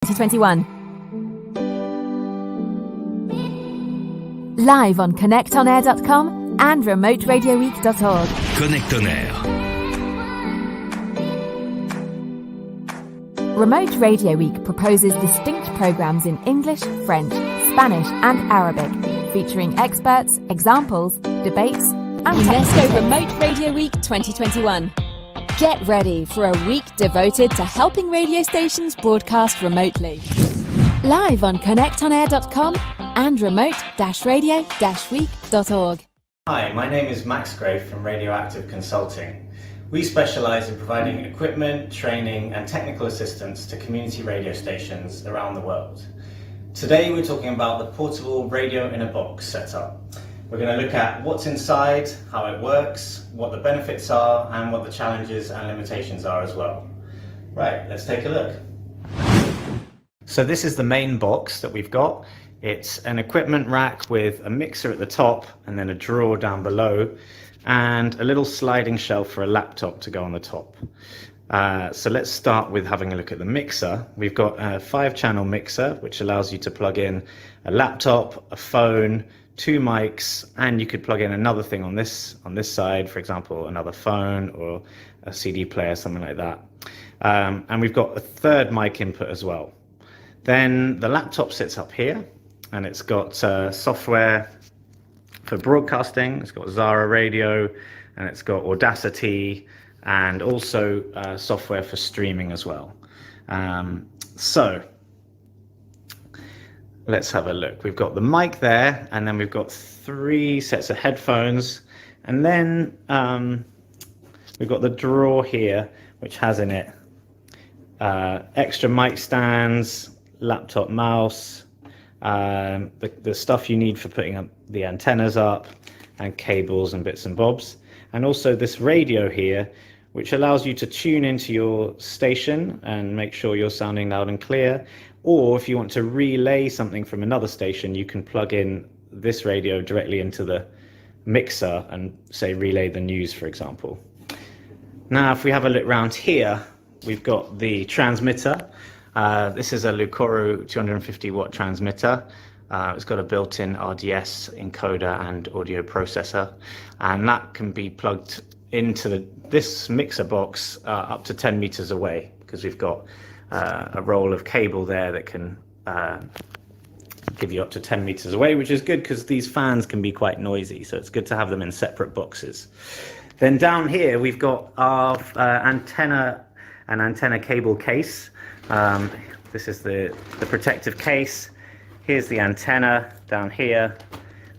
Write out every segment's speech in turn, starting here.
2021. Live on connectonair.com and remoteradioweek.org. Connect on Air. Remote Radio Week proposes distinct programs in English, French, Spanish and Arabic, featuring experts, examples, debates and UNESCO Remote Radio Week 2021. Get ready for a week devoted to helping radio stations broadcast remotely. Live on connectonair.com and remote-radio-week.org. Hi, my name is Max Graef from RadioActive Consulting. We specialise in providing equipment, training and technical assistance to community radio stations around the world. Today we're talking about the portable radio in a box setup. We're going to look at what's inside, how it works, what the benefits are and what the challenges and limitations are as well. Right, let's take a look. So this is the main box that we've got. It's an equipment rack with a mixer at the top and then a drawer down below and a little sliding shelf for a laptop to go on the top. So let's start with having a look at the mixer. We've got a 5-channel mixer which allows you to plug in a laptop, a phone, 2 mics, and you could plug in another thing on this side, for example another phone or a CD player, something like that. And we've got a 3rd mic input as well. Then the laptop sits up here and it's got software for broadcasting. It's got Zara Radio and it's got Audacity and also software for streaming as well. So let's have a look. We've got the mic there and then we've got 3 sets of headphones and then we've got the drawer here which has in it extra mic stands, laptop mouse, the stuff you need for putting up the antennas up and cables and bits and bobs, and also this radio here which allows you to tune into your station and make sure you're sounding loud and clear, or if you want to relay something from another station you can plug in this radio directly into the mixer and say relay the news, for example. Now if we have a look round here, we've got the transmitter. This is a Lucoro 250 watt transmitter. It's got a built-in RDS encoder and audio processor, and that can be plugged into this mixer box up to 10 meters away, because we've got a roll of cable there that can give you up to 10 meters away, which is good because these fans can be quite noisy, so it's good to have them in separate boxes. Then down here we've got our antenna cable case. This is the protective case. Here's the antenna down here,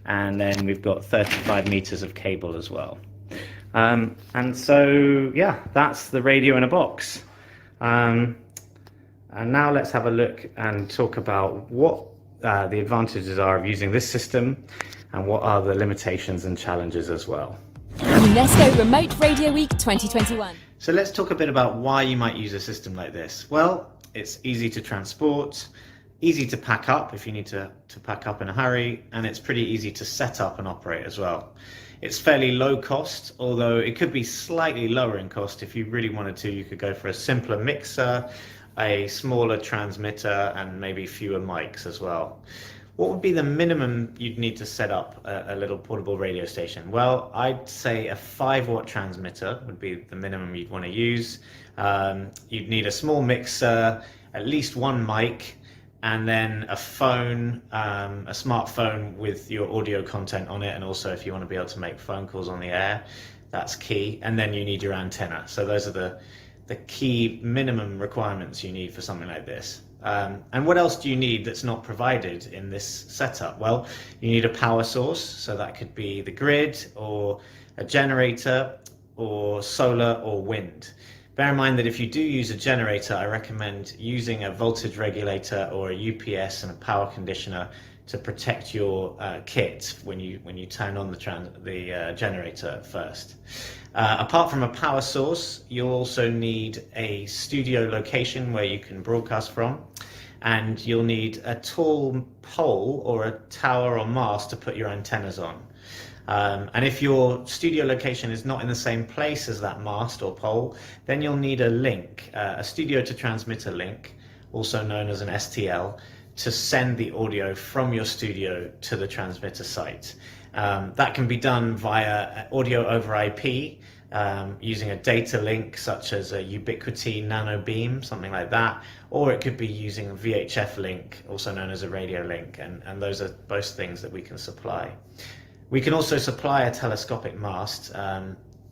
and then we've got 35 meters of cable as well. And so yeah, that's the radio in a box. And now let's have a look and talk about what the advantages are of using this system and what are the limitations and challenges as well. UNESCO Remote Radio Week 2021. So let's talk a bit about why you might use a system like this. Well, it's easy to transport, easy to pack up if you need to pack up in a hurry, and it's pretty easy to set up and operate as well. It's fairly low cost, although it could be slightly lower in cost. If you really wanted to, you could go for a simpler mixer, a smaller transmitter, and maybe fewer mics as well. What would be the minimum you'd need to set up a little portable radio station? Well, I'd say a 5-watt transmitter would be the minimum you'd want to use. You'd need a small mixer, at least 1 mic, and then a phone, a smartphone with your audio content on it, and also if you want to be able to make phone calls on the air, that's key. And then you need your antenna. So those are the key minimum requirements you need for something like this. And what else do you need that's not provided in this setup? Well, you need a power source, so that could be the grid or a generator or solar or wind. Bear in mind that if you do use a generator, I recommend using a voltage regulator or a UPS and a power conditioner to protect your kit when you turn on the generator first. Apart from a power source, you'll also need a studio location where you can broadcast from, and you'll need a tall pole or a tower or mast to put your antennas on. And if your studio location is not in the same place as that mast or pole, then you'll need a link, a studio to transmitter link, also known as an STL, to send the audio from your studio to the transmitter site. That can be done via audio over IP, using a data link such as a Ubiquiti Nano Beam, something like that, or it could be using a VHF link, also known as a radio link, and those are both things that we can supply. We can also supply a telescopic mast.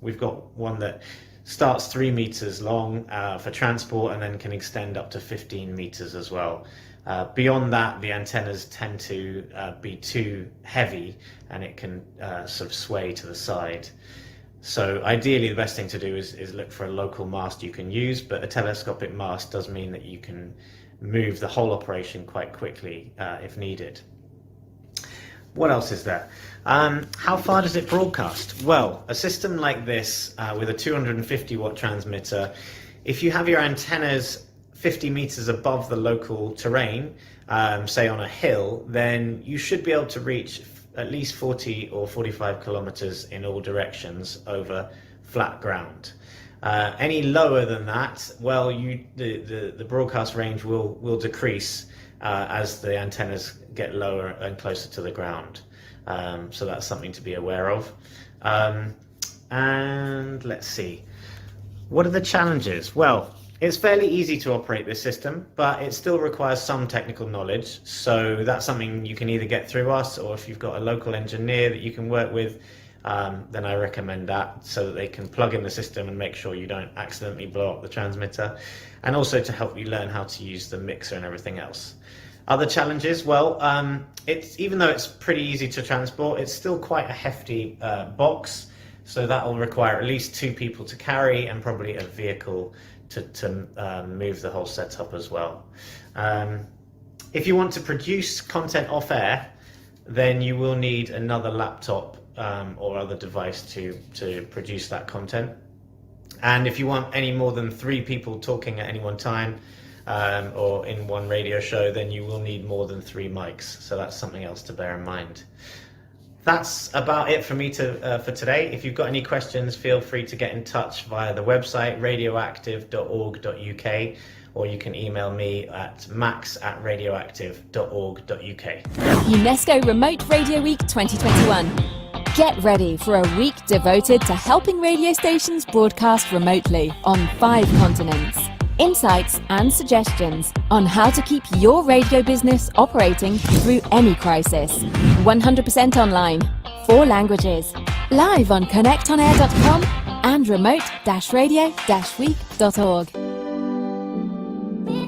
We've got one that starts 3 meters long for transport and then can extend up to 15 meters as well. Beyond that, the antennas tend to be too heavy and it can sort of sway to the side. So ideally the best thing to do is look for a local mast you can use, but a telescopic mast does mean that you can move the whole operation quite quickly if needed. What else is there? How far does it broadcast? Well, a system like this with a 250 watt transmitter, if you have your antennas 50 meters above the local terrain, say on a hill, then you should be able to reach at least 40 or 45 kilometers in all directions over flat ground. Any lower than that, well, the broadcast range will decrease as the antennas get lower and closer to the ground. So that's something to be aware of. And let's see, what are the challenges? Well, it's fairly easy to operate this system, but it still requires some technical knowledge. So that's something you can either get through us, or if you've got a local engineer that you can work with, then I recommend that, so that they can plug in the system and make sure you don't accidentally blow up the transmitter, and also to help you learn how to use the mixer and everything else. Other challenges, well, even though it's pretty easy to transport, it's still quite a hefty box, so that will require at least 2 people to carry and probably a vehicle to move the whole setup as well. If you want to produce content off air, then you will need another laptop or other device to produce that content. And if you want any more than 3 people talking at any one time, or in one radio show, then you will need more than 3 mics. So that's something else to bear in mind. That's about it for me for today. If you've got any questions, feel free to get in touch via the website radioactive.org.uk, or you can email me at max@radioactive.org.uk. UNESCO Remote Radio Week 2021. Get ready for a week devoted to helping radio stations broadcast remotely on 5 continents. Insights and suggestions on how to keep your radio business operating through any crisis. 100% online, 4 languages. Live on connectonair.com and remote-radio-week.org.